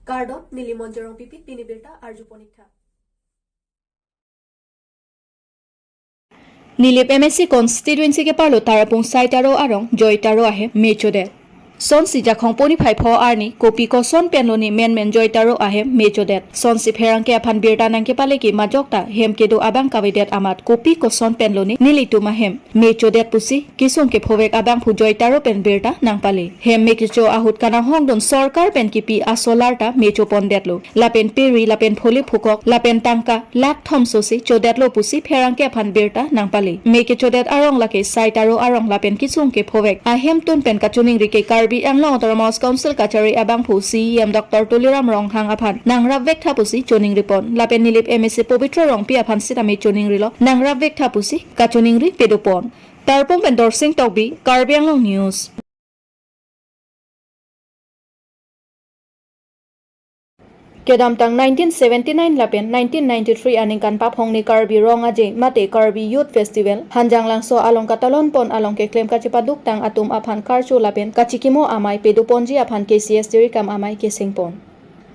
Gardot Nilimonjerong Pipit Pinibirta Arjuponikta Nilip MSC constituency ke parlo tarapung saitaro arong joitaro ahe mechode son si jakhong poni phai pho arni kopi ko son penloni men joitaro ahe mechodet son si pherang ke aphan birta nang ke pale ki majokta hem ke do abang kawidet amat kopi ko son penloni nilitu mahem mechodet pusi kisung ke phowek abang phu joitaro pen birta nang pale hem mekicho ahut kana hongdon sarkar pen ki pi asolarta mecho pondetlo lapen peri lapen pholi phukok lapen tangka lak thom sosi chodetlo pusi pherang ke aphan birta nang pale meke chodet arong lake saitaro arong lapen kisung ke phowek ahem tun pen kachuning rike Karbi Anglong Autonomous Council Kachari Abang Phu CM Dr. Tuliram Rong Hang Aphan Nang Ravek Thapusi Choning Ripon Lapen Nilip MSC Povitra Rong Pi Aphan Sitami Choning Rilo Nang Ravek Thapusi Kachoning Ri Pedupon Tarpong Pendor Sing Tokbi Karbi Anglong News Kedam tang 1979 lapen 1993 aning kan pap hongni Karbi rong aje mate Karbi Youth Festival hanjang langso along katalon pon along ke klem kachipaduk tang atum aphan karchu lapen kachikimo amai peduponji aphan KCS dirikam amai ke singpon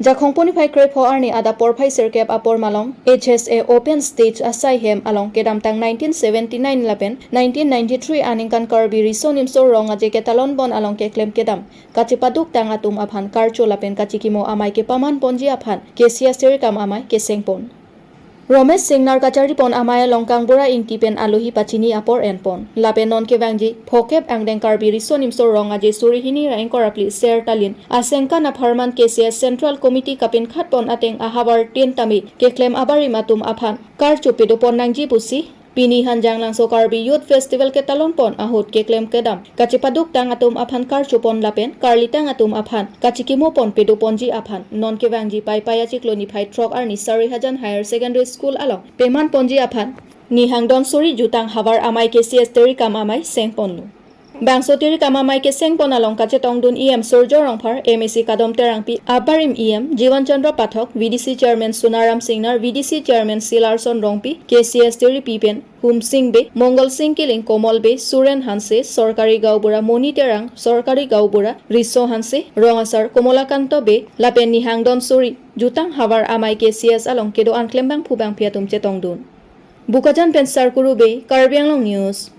Jakhong poni phai krep ho arni ada por phai serkep apor malong HSA open stage asai hem along kedam tang 1979 lapen 1993 aning kan Karbi risonim so rong aje ke talon bon along ke klem kedam kachipaduk tang atum aphan karcho lapen kachikimo amai ke paman ponji aphan KCS dirikam amai ke singpon Romesh Singh nar kachari pon amaya longkang bora ingti pen aluhi pachini apor enpon lapen non ke wangji phokep angdeng Karbi risonim so rong aje suri hini rain korapli ser talin asengka na pharman KCS Central Committee kapin khatpon ateng ahabar tin tami ke claim abari matum aphan kar chupido pon nangji pusi Pini hanjang langso Karbi Youth Festival ke talon pon ahut ke claim kedam kachipaduk tang atum aphan kar chupon lapen karlitang atum aphan kachikimo pon pedu ponji aphan non ke wangji pai paya chikloni phai trok arni Sarihajan Higher Secondary School along peman ponji aphan ni hangdon suri jutang habar amai KCS terikam amai sengponlu Bangso tiri kamamai ke sengpon along kache tongdun EM Surjo Rongphar MSC Kadom Terangpi Abarim EM Jiwan Chandra Pathok VDC Chairman Sunaram Singnar VDC Chairman Silarson Rongpi KCS Tiri Pipen Hum Singh Be Mongol Singh Kiling Komal Be Suren Hanse Sorkari Gaubura Moni Terang Sorkari Gaubura Riso Hanse Rongasar Komolakanto Be Lapen ni hangdon suri jutang habar amai KCS along kedo anklembang phubang piatum che tongdun Bukajan Pensar Kuru Be Karbi Anglong News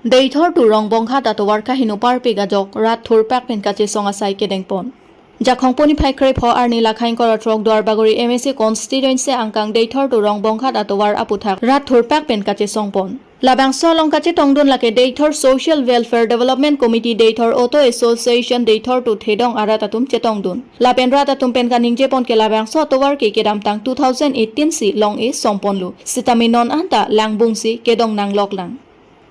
Deithor tu rong bongkha tatowar kahinu parpe gajok rat thurpak pen kache songa sai kedengpon Jakhong poni phai krep ho arni lakhain kora trok dwar bagori MSC constituency angkang deithor tu rong bongkha tatowar aputhak rat thurpak pen kache songpon Labang solong kache tongdun lake deithor Social Welfare Development Committee deithor Auto Association deithor tu thedong aratatum chetongdun lapen ratatum pen kaning jepon ke labang so towar ke kedam tang 2018 si long e songponlu sitaminon anta langbung si kedong nang loklang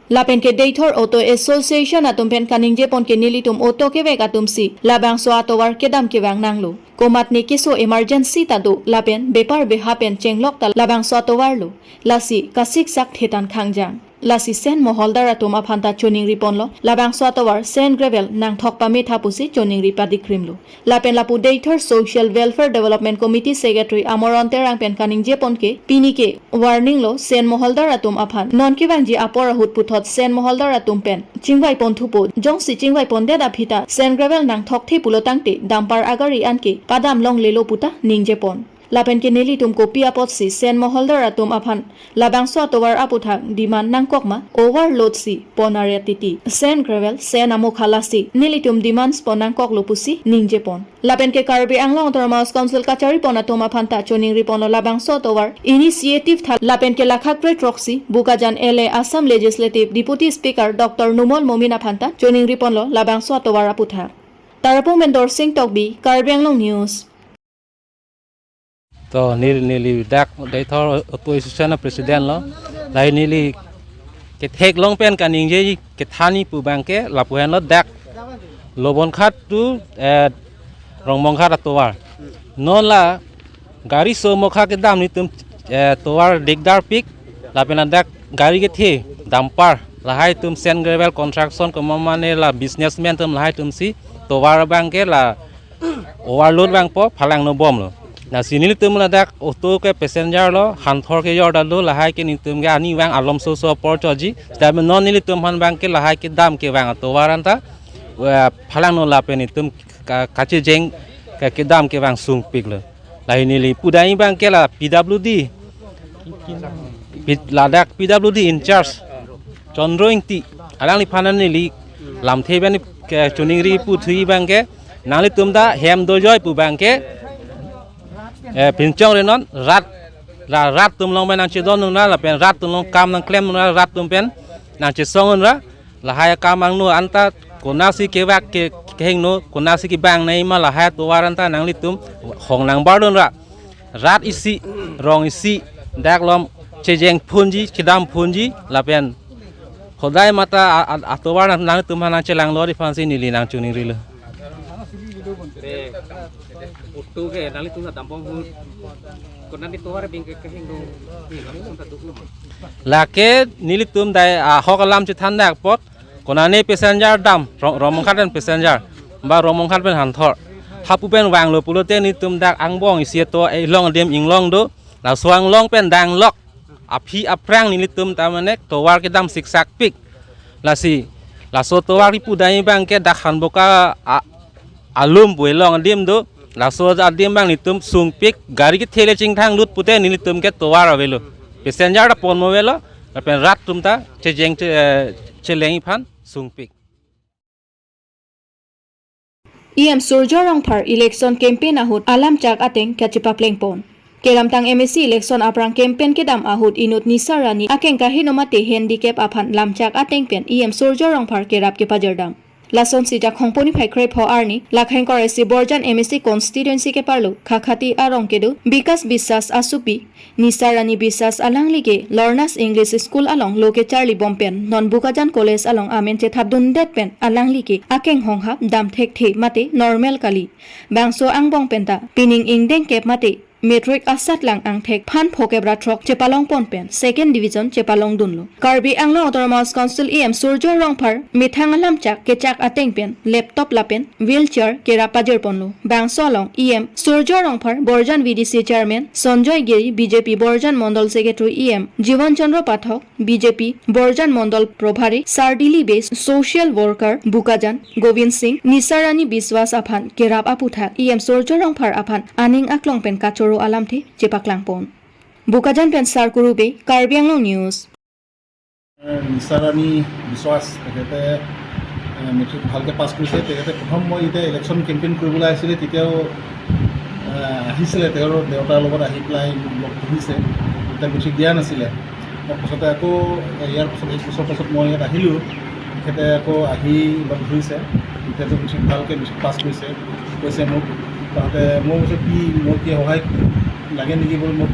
Lapen ke Deithor Auto Association atum pen kaning jepon ke nilitum auto ke vek atum si labang so atowar kedam ke wang nanglu komat ni kiso emergency tadu lapen bepar behapen chenglok ta labang so atowar lu lasi kasik sak thetan khangjang lasi sen moholdar atum aphanta choning riponlo labang so atowar sen gravel nang thokpa me thapusi choning ri padikrimlu lapen lapu Deithor Social Welfare Development Committee Secretary Amoron Terang pen kaning jepon ke pini ke warning lo sen moholdar atum aphan non ke wangji apor hut puthot sen moholdar atum pen chingwai pon thupo jongsi chingwai pon deda phita sen gravel nang thokthi pulotangte dampar agari anke padam long lelo puta ningjepon lapen ke neli tum ko pia pot si sen moholdar atum aphan labang so atowar aputhak diman nang kokma overload si ponare titi sen gravel sen amu khalasi neli tum demands ponang kok lopusi ningjepon lapen ke Karbi Anglong Autonomous Council kachari pona toma phanta choning ripon labang so atowar initiative thal lapen ke lakhak pre troxy bukajan LA Assam Legislative Deputy Speaker Dr. Numol Momina phanta choning ripon lo labang so atowar aputhak tarapong mendor sing tokbi Karbi Anglong News to nili dak Deithor Association president lo lai nili ke thek long pen kaning je ke thani pu bangke lapuan lo dak lobon khat tu rong mong khat atowar non la gari so mokha ke dam ni tum towar dikdar pik lapena dak gari ke the dampar lahai tum sen gravel construction ko mamane la businessman tum lahai tum si towar bangke la overload bang po phalang no bom lo na sinili tum la dak auto ke passenger lo hanthor ke yor dalu lahai ke ni tum ga ani wang alom so por choji da non nili tum han bang ke lahai ke dam ke wang to waranta phalang no la pen itum kache jeng ke dam ke bang sung pik le lai ni li pudai bang ke la PWD ladak PWD in charge chondroing ti alang li phanan ni li lam the ben ke chuning ri pu thui bang ke nang li tum da hem do joy pu bang ke pin chong re non rat tum long ben nang che don na la pen rat tum long kam nang klem na rat tum pen nang che song ra la hai kam ang no anta konasi ke wak ke heng no konasi ki bang nei ma la hai to waran ta nang li tum hong nang bar don ra rat isi rong isi dak lom che jeng phunji chidam phunji la pen khodai mata to waran nang tum nang che lang lo di fansi ni li nang chuning ri le Utu ke nali tu na tampong hu konan itu war bing ke heng do ni nali tu tadu la ke nili tum dai hokalam che than dak pot konane passenger dam romong khat ben passenger ba romong khat ben han thor hapu pen wang lo pulo te ni tum dak angbong isia to ai long dem inglong do la swang long pen dang lok aphi aprang nili tum tamane to war ke dam siksak pik la si la so to war pu dai bang ke dak han boka alum bui long dim do la so dim bang ni tum sung pik gari ki thele ching thang lut pute ni tum ke to war avelo passenger da pon mo velo pen rat tum ta che jeng che lengi phan sung pik Surjorong Par election campaign ahut alam chak ateng kachipa plengpon keramtang MSC election aprang campaign kedam ahut inut nisarani akeng kahinomate handicap aphan lamchak ateng pen Surjorong Par kerap ke pajardam Lason sijak hongponi phaikre pho arni lakheng kore si borjan MSC constituency ke parlo khakhati arong kedu bikas bisas asupi nisarani bisas alanglige lornas english school along loke charli bompen non bukajan college along amen che thadun det pen alanglige akeng honghap dam thek the mate normal kali bangso angbong penta pining ingdeng kep mate Metric asat lang ang thek phan phokebra trok chepalong ponpen second division chepalong dunlo Karbi Anglong Autonomous Council Surjorong Par mithang lamchak kechak ateng pen laptop lapen wheelchair kera pajer ponlo bangsolong Surjorong Par Borjan VDC chairman Sanjoy Giri BJP Borjan Mondol secretary Jivan Chandra Pathak BJP Borjan Mondol Probhari Sardili base social worker Bukajan Govind Singh Nisarani Biswas aphan kerap aputhak Surjorong Par aphan aning aklong pen kachor alam the chepaklang pon bukajan pen sar kurube Karbi Anglong news নিচাৰাণী বিশ্বাস তেখেতে matric ভালকৈ পাছ কৰিছে তেখেতে প্ৰথম মই এতিয়া election campaign কৰিবলৈ আহিছিলে তেতিয়াও আহিছিলে তেওঁৰ দেউতাৰ লগত আহি পেলাই লগ ধৰিছে তেতিয়া মেট্ৰিক দিয়া নাছিলে তাৰপাছতে আকৌ ইয়াৰ পাছত 1 বছৰ পাছত মই ইয়াত আহিলোঁ তেখেতে আকৌ আহি লগ ধৰিছে তেতিয়াতো মেট্ৰিক ভালকৈ মেট্ৰিক পাছ কৰিছে কৈছে মোক তাতে মই কৈছোঁ মোৰ কি সহায় লাগে নেকি বুলি মোক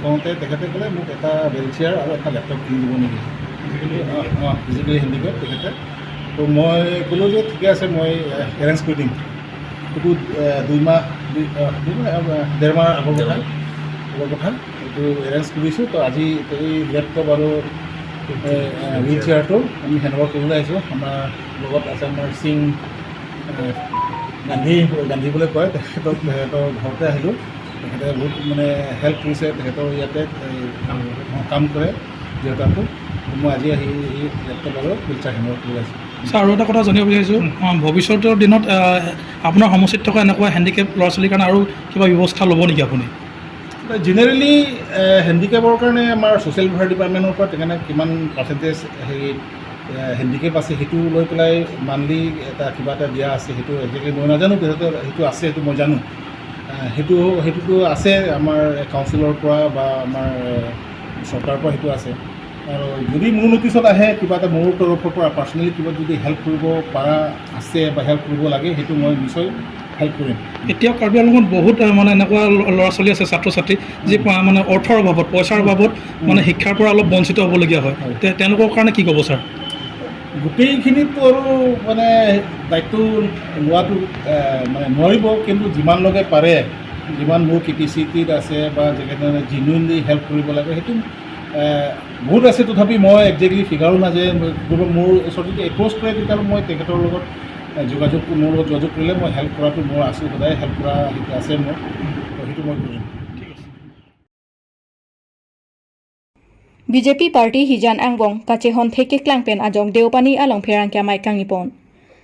কওঁতে তেখেতে ক'লে মোক এটা হুইলচেয়াৰ আৰু এটা লেপটপ কিনি দিব নেকি ফিজিকেলি হেণ্ডিকেপ তেখেতে তো মই ক'লোঁ যে ঠিকে আছে মই এৰেঞ্জ কৰি দিম সেইটো 2 মাহ 1.5 মাহ আগৰ কথা এইটো এৰেঞ্জ কৰিছোঁ তো আজি এই লেপটপ আৰু হুইলচেয়াৰটো আমি হেণ্ডঅভাৰ কৰিবলৈ আহিছোঁ আমাৰ লগত আছে আমাৰ সিং গান্ধী বুলি কয় তেখেতৰ ঘৰতে আহিলোঁ তেখেতে বহুত মানে হেল্প কৰিছে তেখেতৰ ইয়াতে কাম কৰে দেউতাকো মই আজি আহি এই লেপটপ আৰু হুইলচেয়াৰ হেণ্ডঅভাৰ কৰি আছোঁ ছাৰ আৰু এটা কথা জানিব বিচাৰিছোঁ ভৱিষ্যতৰ দিনত আপোনাৰ সমষ্টিত থকা এনেকুৱা হেণ্ডিকেপ ল'ৰা ছোৱালীৰ কাৰণে আৰু কিবা ব্যৱস্থা ল'ব নেকি আপুনি জেনেৰেলি হেণ্ডিকেপৰ কাৰণে আমাৰ ছ'চিয়েল ৱেলফেয়াৰ ডিপাৰ্টমেণ্টৰ পৰা তেখেতে কিমান পাৰ্চেণ্টেজ হেৰি হেণ্ডিকেপ আছে সেইটো লৈ পেলাই মান্থলি এটা কিবা এটা দিয়া আছে সেইটো একজেক্টলি মই নাজানো তেখেতে সেইটো আছে সেইটো মই জানো সেইটোতো আছে আমাৰ কাউন্সিলৰ পৰা বা আমাৰ চৰকাৰৰ পৰা সেইটো আছে আৰু যদি মোৰ নটিছত আহে কিবা এটা মোৰ তৰফৰ পৰা পাৰ্চনেলি কিবা যদি হেল্প কৰিব পৰা আছে বা হেল্প কৰিব লাগে সেইটো মই নিশ্চয় হেল্প কৰিম এতিয়া কাৰ্বি আংলঙত বহুত মানে এনেকুৱা ল'ৰা ছোৱালী আছে ছাত্ৰ ছাত্ৰী যি মানে অৰ্থৰ অভাৱত পইচাৰ অভাৱত মানে শিক্ষাৰ পৰা অলপ বঞ্চিত হ'বলগীয়া হয় তেওঁলোকৰ কাৰণে কি ক'ব ছাৰ গোটেইখিনিতো আৰু মানে দায়িত্ব লোৱাটো মানে নোৱাৰিব কিন্তু যিমানলৈকে পাৰে যিমান মোৰ কেপাচিটিত আছে বা যেনেধৰণে জেনুইনলি হেল্প কৰিব লাগে সেইটো বহুত আছে তথাপি মই একজেক্টলি ফিগাৰো নাযায় মোৰ ওচৰত যদি এপ্ৰ'চ কৰে তেতিয়াহ'লে মই তেখেতৰ লগত মোৰ লগত যোগাযোগ কৰিলে মই হেল্প কৰাটো মোৰ আছোঁ সদায় হেল্প কৰা সেইটো আছে মোৰ সেইটো মই কৰিম BJP Party Hijan Angbong Kachehon Theke Klangpen Ajong Deopani Along Pherangkya Mai Kangipon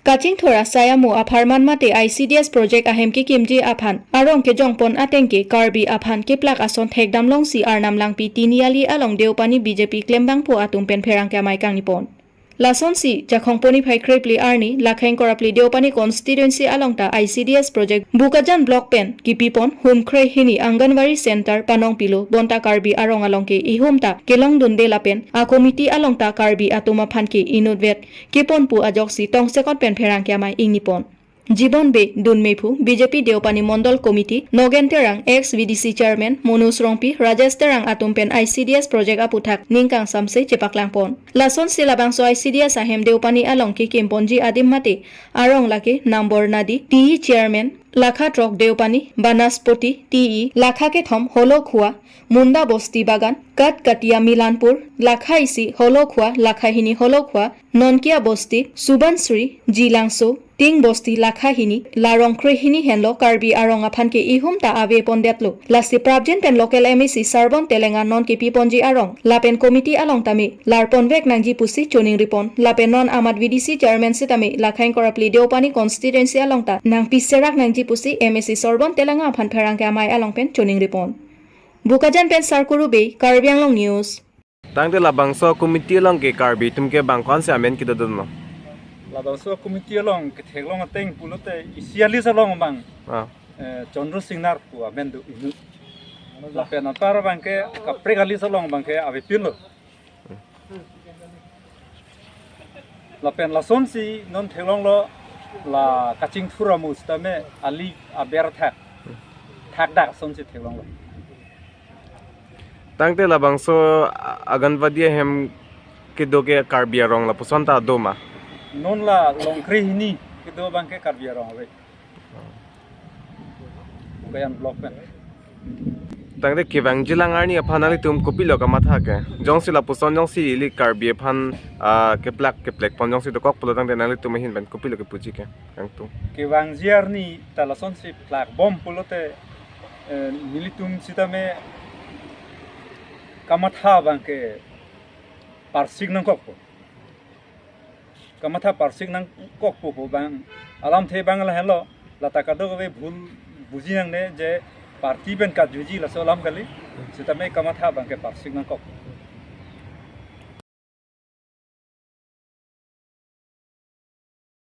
Kaching thora sayamu apharman mate ICDS project ahem ki kimji aphan arong ke jongpon atengke Karbi aphan ke plak ason thekdam long si arnam lang pi tiniali along deopani BJP klembang po atum pen pherang ke mai kang nipon Lason si jakhongponi phai krepli arni lakheng korapli deopani constituency alongta ICDS project bukajan block pen kipipon hum khrei hini anganwari center panong pilo bonta Karbi arong alongke ihumta kelong dunde lapen a committee alongta Karbi atuma phanki inudvet kipon pu ajok si tongsekot pen pherang kyamai ingnipon Jibon be Dunmepu BJP Deopani Mondol Committee Nogen Terang ex VDC Chairman Monus Rongpi Rajesh Terang atumpen ICDS project aputhak ningkang samse chepaklangpon Lason silabangso ICDS ahem Deopani alongki kimponji adim mate arong lake number nadi TE Chairman Lakha Trok Deopani Banaspoti TE Lakha ke thom holo khua Munda Bosti Bagan Kat Katia Milanpur Lakha isi holo khua Lakha hini holo khua Nonkia Bosti Subansri Jilangso Ting Bosti Lakha hini Larong Kre hini henlo Karbi arong aphan ke ihum ta ave pondetlo Lasti Prabjen pen local MEC Sarbon Telengan non ke piponji arong Lapen committee along tame Larpon vek nangji pusi choning ripon Lapen non amat VDC chairman sitame Lakhain korapli Deopani constituency along ta nang piserak nangji pusi MEC Sarbon Telengan aphan pherang ke amai along pen choning ripon Bukajan pen sarkuru be Karbi Anglong News Tangte labangso committee long ke Karbi tumke bangkon se amen kita dun Labangso committee long ke theglong ateng pulote isialis long bang Chandra Singnar pu amendu inu lapen apara bangke kapregali long bangke ave pilo lapen lason si non theglong lo la kaching thura mustame ali aber thak dak son si theglong lo Tangte labangso aganvadia hem ke doge Karbi arong la pusanta doma non la longkri hini ke do bangke Karbi arong ave bayan block pen Tangte kivang jilang arni aphanali tum kopilo ka matha ke jongsi la puson jongsi li Karbi aphan ke plak pon jongsi to kok pulo tangte nali tum hin ben kopilo ke puji ke kang tu ke wang ziar ni talason si plak bom pulote militum sitame kamatha bangke parsik nang kokpo kamatha parsik nang kokpo bang alam the bangla hello lata kado be bhul buji nang ne je parti ben ka juji la solam kali sitame kamatha bangke parsik nang kokpo